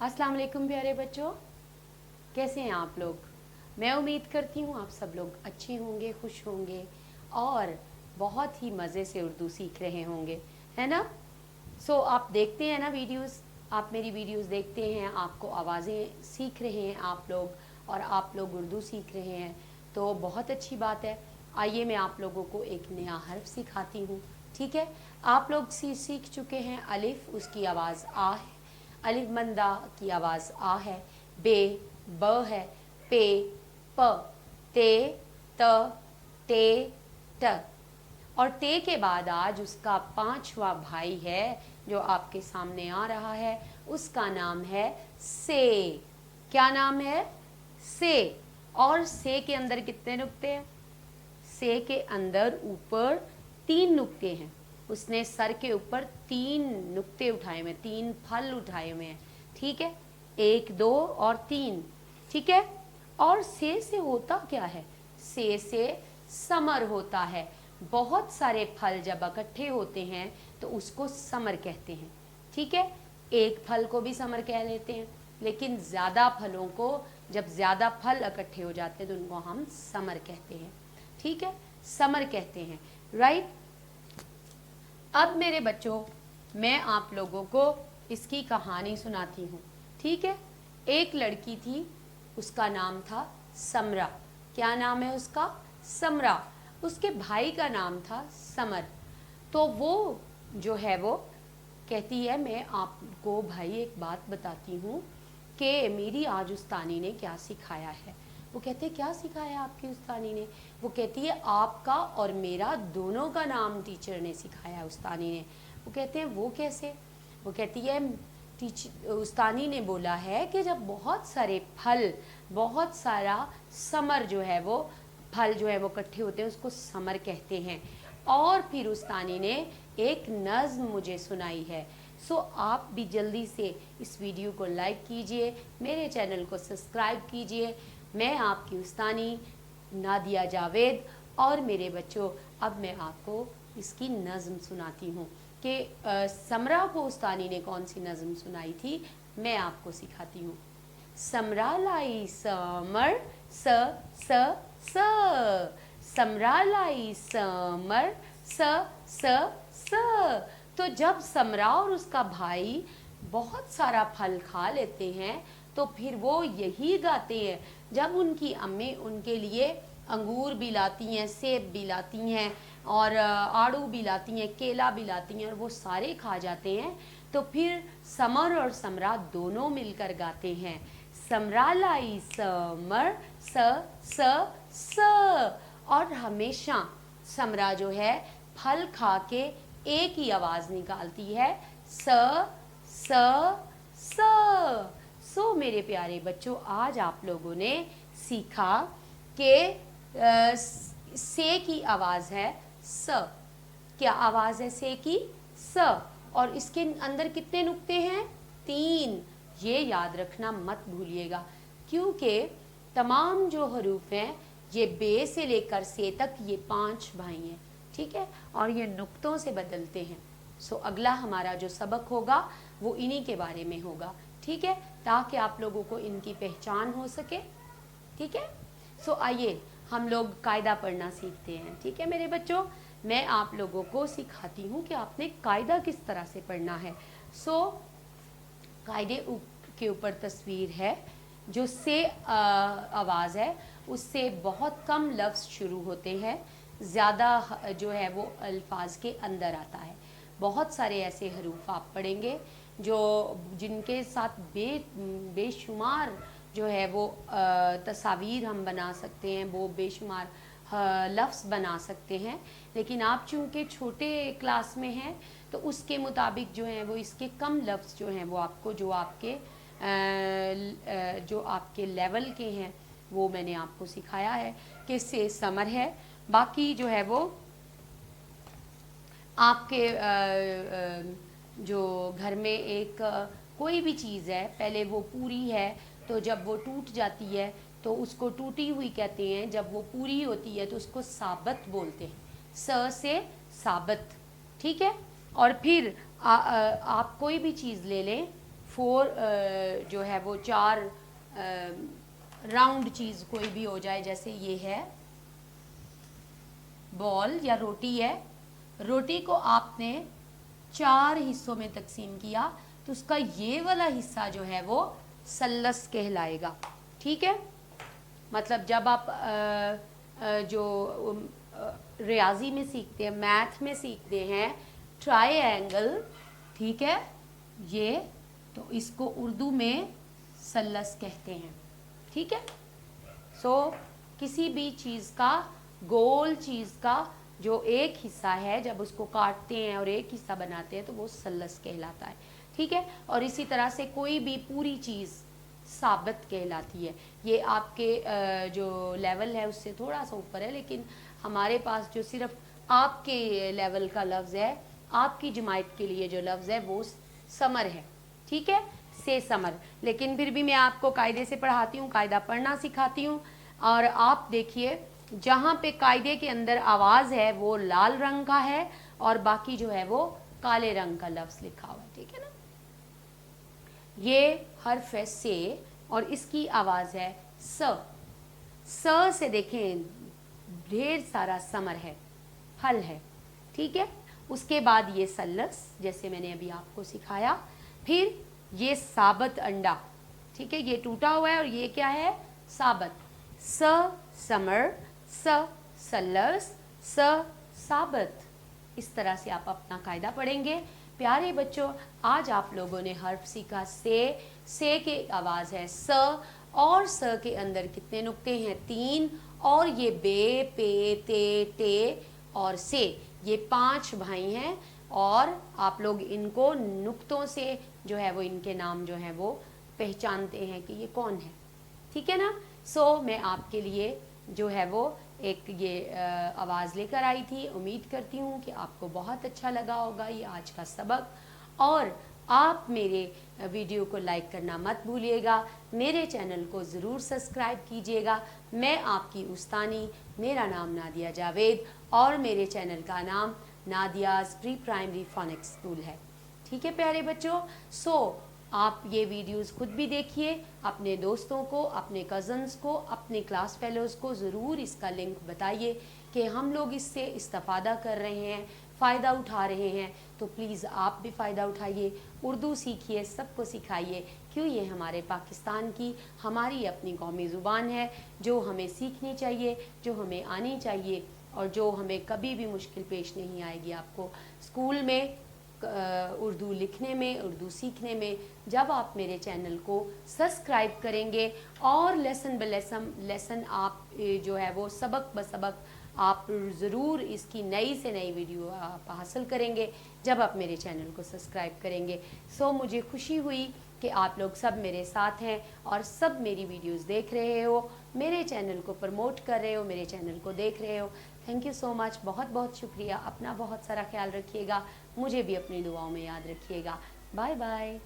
अस्सलाम वालेकुम प्यारे बच्चों, कैसे हैं आप लोग। मैं उम्मीद करती हूँ आप सब लोग अच्छे होंगे, खुश होंगे और बहुत ही मज़े से उर्दू सीख रहे होंगे, है ना। आप देखते हैं ना वीडियोस, आप मेरी वीडियोस देखते हैं, आपको आवाज़ें सीख रहे हैं आप लोग और आप लोग उर्दू सीख रहे हैं, तो बहुत अच्छी बात है। आइए मैं आप लोगों को एक नया हर्फ सिखाती हूँ, ठीक है। आप लोग सीख चुके हैं अलिफ, उसकी आवाज़ आ है। अलिफ मंदा की आवाज़ आ है। बे ब है। पे प। ते त टे ट। और टे के बाद आज उसका पांचवा भाई है जो आपके सामने आ रहा है, उसका नाम है से। क्या नाम है? से। और से के अंदर कितने नुक्ते हैं? से के अंदर ऊपर 3 नुक्ते हैं। उसने सर के ऊपर 3 नुक्ते उठाए हुए, 3 फल उठाए हुए हैं, ठीक है। 1 2 और 3, ठीक है। और से होता क्या है? से समर होता है। बहुत सारे फल जब इकट्ठे होते हैं तो उसको समर कहते हैं, ठीक है। एक फल को भी समर कह लेते हैं, लेकिन ज़्यादा फलों को, जब ज़्यादा फल इकट्ठे हो जाते हैं तो उनको हम समर कहते हैं, ठीक है। समर कहते हैं, राइट। अब मेरे बच्चों, मैं आप लोगों को इसकी कहानी सुनाती हूँ, ठीक है। एक लड़की थी, उसका नाम था समरा। क्या नाम है उसका? समरा। उसके भाई का नाम था समर। तो वो जो है वो कहती है, मैं आपको भाई एक बात बताती हूँ कि मेरी आज उस्तानी ने क्या सिखाया है। वो कहते हैं, क्या सिखाया आपकी उस्तानी ने? वो कहती है, आपका और मेरा दोनों का नाम टीचर ने सिखाया, उस्तानी ने। वो कहते हैं, वो कैसे? वो कहती है, उस्तानी ने बोला है कि जब बहुत सारे फल, बहुत सारा समर जो है वो फल जो है वो इकट्ठे होते हैं, उसको समर कहते हैं। और फिर उस्तानी ने एक नज़्म मुझे सुनाई है। आप भी जल्दी से इस वीडियो को लाइक कीजिए, मेरे चैनल को सब्सक्राइब कीजिए। मैं आपकी उस्तानी नादिया जावेद। और मेरे बच्चों, अब मैं आपको इसकी नज़्म सुनाती हूँ कि समरा को उस्तानी ने कौन सी नज़्म सुनाई थी, मैं आपको सिखाती हूँ। समरा लाई समर स स स। समरा लाई समर स स स। तो जब समरा और उसका भाई बहुत सारा फल खा लेते हैं तो फिर वो यही गाते हैं। जब उनकी अम्मी उनके लिए अंगूर भी लाती हैं, सेब भी लाती हैं और आड़ू भी लाती हैं, केला भी लाती हैं और वो सारे खा जाते हैं, तो फिर समर और समरा दोनों मिलकर गाते हैं, समरा लाई समर स स स। और हमेशा समरा जो है फल खा के एक ही आवाज़ निकालती है, स स स। मेरे प्यारे बच्चों, आज आप लोगों ने सीखा कि से की आवाज़ है स। क्या आवाज़ है से की? स। और इसके अंदर कितने नुक्ते हैं? 3। ये याद रखना मत भूलिएगा, क्योंकि तमाम जो हरूफ हैं ये बे से लेकर से तक ये 5 भाई हैं, ठीक है, और ये नुक्तों से बदलते हैं। अगला हमारा जो सबक होगा वो इन्हीं के बारे में होगा, ठीक है, ताकि आप लोगों को इनकी पहचान हो सके, ठीक है। आइए हम लोग कायदा पढ़ना सीखते हैं, ठीक है मेरे बच्चों। मैं आप लोगों को सिखाती हूँ कि आपने कायदा किस तरह से पढ़ना है। कायदे के ऊपर तस्वीर है, जो से आवाज़ है उससे बहुत कम लफ्ज़ शुरू होते हैं, ज़्यादा जो है वो अल्फाज के अंदर आता है। बहुत सारे ऐसे हरूफ आप पढ़ेंगे जो जिनके साथ बेशुमार जो है वो तस्वीर हम बना सकते हैं, वो बेशुमार लफ्ज़ बना सकते हैं, लेकिन आप चूँकि छोटे क्लास में हैं तो उसके मुताबिक जो है वो इसके कम लफ्ज़ जो हैं वो आपको जो आपके लेवल के हैं वो मैंने आपको सिखाया है कि से समर है। बाकी जो है वो आपके जो घर में एक कोई भी चीज़ है, पहले वो पूरी है तो जब वो टूट जाती है तो उसको टूटी हुई कहते हैं, जब वो पूरी होती है तो उसको साबत बोलते हैं, स से साबत, ठीक है। और फिर आप कोई भी चीज़ ले लें, 4 जो है वो 4 राउंड चीज़ कोई भी हो जाए, जैसे ये है बॉल या रोटी है, रोटी को आपने 4 हिस्सों में तकसीम किया तो उसका ये वाला हिस्सा जो है वो सल्लस कहलाएगा। ठीक है, मतलब जब आप जो रियाजी में सीखते हैं, मैथ में सीखते हैं ट्रायंगल, ठीक है, ये तो इसको उर्दू में सल्लस कहते हैं। ठीक है, सो किसी भी चीज़ का, गोल चीज़ का जो एक हिस्सा है, जब उसको काटते हैं और एक हिस्सा बनाते हैं तो वो सल्लस कहलाता है। ठीक है, और इसी तरह से कोई भी पूरी चीज़ साबित कहलाती है। ये आपके जो लेवल है उससे थोड़ा सा ऊपर है, लेकिन हमारे पास जो सिर्फ आपके लेवल का लफ्ज़ है, आपकी जमात के लिए जो लफ्ज़ है वो समर है। ठीक है, से समर, लेकिन फिर भी मैं आपको कायदे से पढ़ाती हूँ, कायदा पढ़ना सिखाती हूँ। और आप देखिए जहाँ पे कायदे के अंदर आवाज़ है वो लाल रंग का है और बाकी जो है वो काले रंग का लफ्ज़ लिखा हुआ है। ठीक है ना, ये हर्फ है से और इसकी आवाज़ है स। स से देखें ढेर सारा समर है, फल है। ठीक है, उसके बाद ये सल्लस जैसे मैंने अभी आपको सिखाया, फिर ये साबत अंडा। ठीक है, ये टूटा हुआ है और ये क्या है, साबत। स समर, स सल्लस, स साबत। इस तरह से आप अपना कायदा पढ़ेंगे। प्यारे बच्चों, आज आप लोगों ने हर्फ सीखा से के आवाज़ है स, और स के अंदर कितने नुक्ते हैं, 3, और ये बे, पे, ते, टे और से, ये 5 भाई हैं और आप लोग इनको नुक्तों से जो है वो इनके नाम जो है वो पहचानते हैं कि ये कौन है। ठीक है ना, सो मैं आपके लिए जो है वो एक ये आवाज़ लेकर आई थी। उम्मीद करती हूँ कि आपको बहुत अच्छा लगा होगा ये आज का सबक, और आप मेरे वीडियो को लाइक करना मत भूलिएगा, मेरे चैनल को ज़रूर सब्सक्राइब कीजिएगा। मैं आपकी उस्तानी, मेरा नाम नादिया जावेद और मेरे चैनल का नाम नादियाज़ प्री प्राइमरी फोनिक्स स्कूल है। ठीक है प्यारे बच्चों, सो आप ये वीडियोस खुद भी देखिए, अपने दोस्तों को, अपने कज़न्स को, अपने क्लास फेलोज़ को ज़रूर इसका लिंक बताइए कि हम लोग इससे इस्तेफ़ादा कर रहे हैं, फ़ायदा उठा रहे हैं। तो प्लीज़ आप भी फ़ायदा उठाइए, उर्दू सीखिए, सबको सिखाइए। क्यों, ये हमारे पाकिस्तान की, हमारी अपनी कौमी ज़ुबान है जो हमें सीखनी चाहिए, जो हमें आनी चाहिए और जो हमें कभी भी मुश्किल पेश नहीं आएगी। आपको स्कूल में उर्दू लिखने में, उर्दू सीखने में, जब आप मेरे चैनल को सब्सक्राइब करेंगे और लेसन ब लेसन आप जो है वो सबक ब सबक आप ज़रूर इसकी नई से नई वीडियो आप हासिल करेंगे जब आप मेरे चैनल को सब्सक्राइब करेंगे। सो मुझे खुशी हुई कि आप लोग सब मेरे साथ हैं और सब मेरी वीडियोस देख रहे हो, मेरे चैनल को प्रमोट कर रहे हो, मेरे चैनल को देख रहे हो। थैंक यू सो मच, बहुत बहुत शुक्रिया। अपना बहुत सारा ख्याल रखिएगा, मुझे भी अपनी दुआओं में याद रखिएगा। Bye bye.